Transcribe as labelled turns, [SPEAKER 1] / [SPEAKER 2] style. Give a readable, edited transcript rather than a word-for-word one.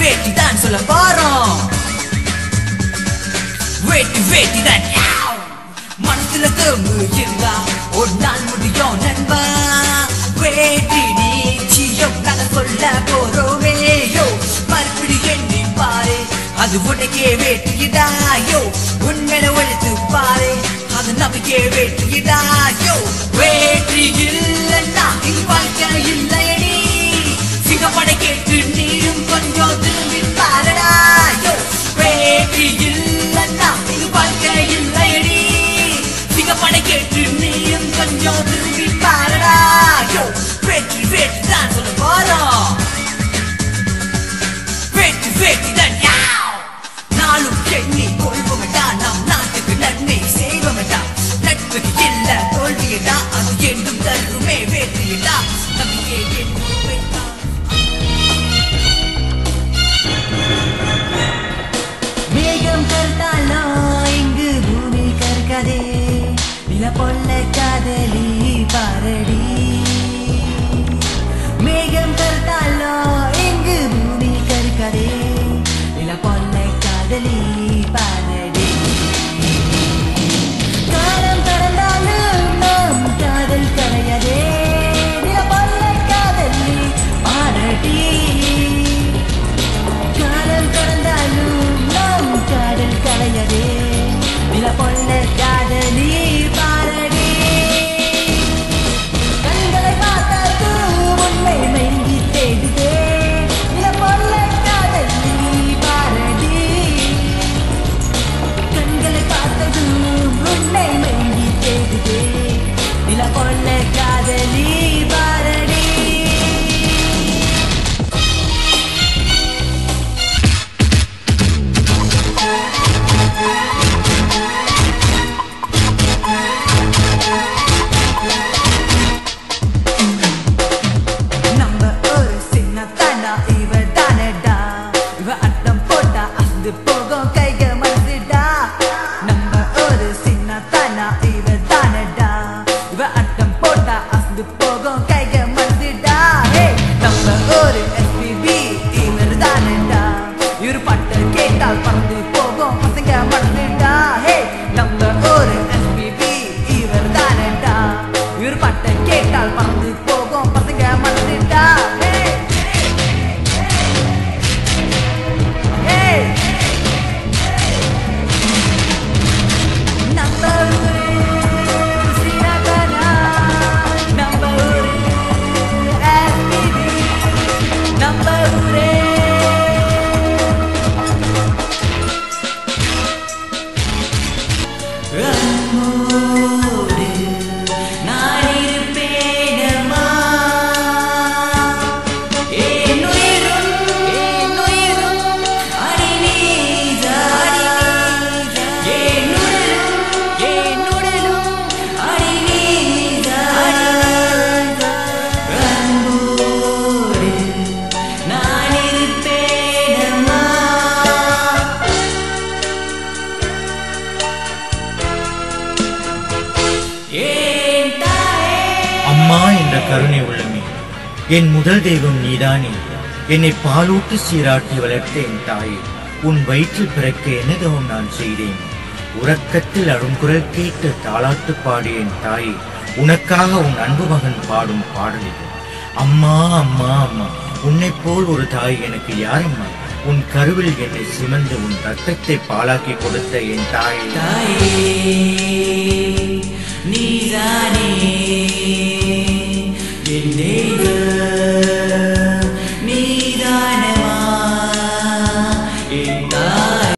[SPEAKER 1] வேட்டி தான் சொல்ல போறோம். வேட்டி தான் மனசுல தோம்பு இருந்தா ஒரு நாள் முடியும் நண்பா. வேட்டி நிச்சயம் நாங்க சொல்ல போறோமே. யோ மறுபடி எண்ணி பாரு, அது உனக்கே வேட்டியடா. யோ உண்மையில ஒழித்து பாரு, அது நமக்கே வேட்டியடா. யோ வேட்டி இல்லைன்னா இங்க வாழ்க்கை இல்லையடி. சிங்கப்படை கேட்டு நீயும் கொஞ்சம் திரும்பி பாருடா. யோ வேட்டி இல்லைன்னா இங்க வாழ்க்கை இல்லையடி. சிங்கப்படை கேட்டு நீயும் கொஞ்சம் திரும்பி பாருடா. யோ வேட்டி தான் சொல்ல போறோம். வேட்டி தான் நாளும் எண்ணி கொள்வோமடா. நம் நாட்டுக்கு நன்மை செய்வோமடா. நட்புக்கு இல்ல தோல்வியடா, அது என்றும் தருமே வேற்றியடா. நம்பிக்கை என்றும் வேண்டா.
[SPEAKER 2] மேகம் கருத்தாலோ இங்கு பூமி கருக்காதே. நில பொல்ல காதலி பாரடி. மேகம் கருத்தாலோ இங்கு பூமி கருக்காதே. நில பொல்ல காதலி பாரடி. காலம் கடந்தாலும் நம் காதல் கரையாதே. நில பொல்ல காதலி பாரடி. காலம் கடந்தாலும் நம் காதல் கரையாதே. நில பொல்ல காதலி பாரடி. கண்களை பார்த்தது உண்மை மெய்ங்கி தேடுதே. நில பொல்ல காதலி பாரடி. கண்களை பார்த்தது உண்மை மெய்ங்கி தேடுதே. நில பொல்ல காதலி பாரடி. நம்ம ஒரு சின்ன தாண்டா, இவ தானடா. இவ அட்டம் போட்டா அசந்து போகும் கைக மறந்துடா. நம்ம ஒரு சின்ன தாண்டா, இவ தானடா. இவ அட்டம் போட்டா அசந்து போகும் கைக மறந்துடா. நம்ம ஒரு SPB இவர் தானடா. இவர் பாட்டு கேட்டால் பறந்து போகும் பசங்க மறந்துடா. நம்ம ஒரு SPB இவர் தானடா. இவர் பாட்டு கேட்டால் பறந்து போகும் பசங்க மறந்துடா. நம்ம ஊரு ஸ்ரீநகரா. நம்ம ஊரு SPB. நம்ம ஊரே அன்போடு நான் இருப்பேனம்மா. என் உயிரும் அடி நீதான். என் உடலும் அடி நீதான். அன்போடு நான் இருப்பேனம்மா.
[SPEAKER 3] அம்மா என்ற கருணை உள்ளமே, என் முதல் தெய்வம் நீதானே. என்னை பாலூட்டு சீராட்டி வளர்த்த என் தாயே, உன் வயிற்றில் பிறக்க என்ன தவம் நான் செய்தேன். உறக்கத்தில் அருங்குரல் கேட்டு தாளாட்டு பாடிய என் தாயே, உனக்காக உன் அன்பு மகன் பாடும் பாடல் இது. அம்மா அம்மா அம்மா, உன்னை போல் ஒரு தாய் எனக்கு யாரம்மா. உன் கருவில் என்னை சிமந்து உன் ரத்தத்தை பாலாக்கி கொடுத்த என் தாயே.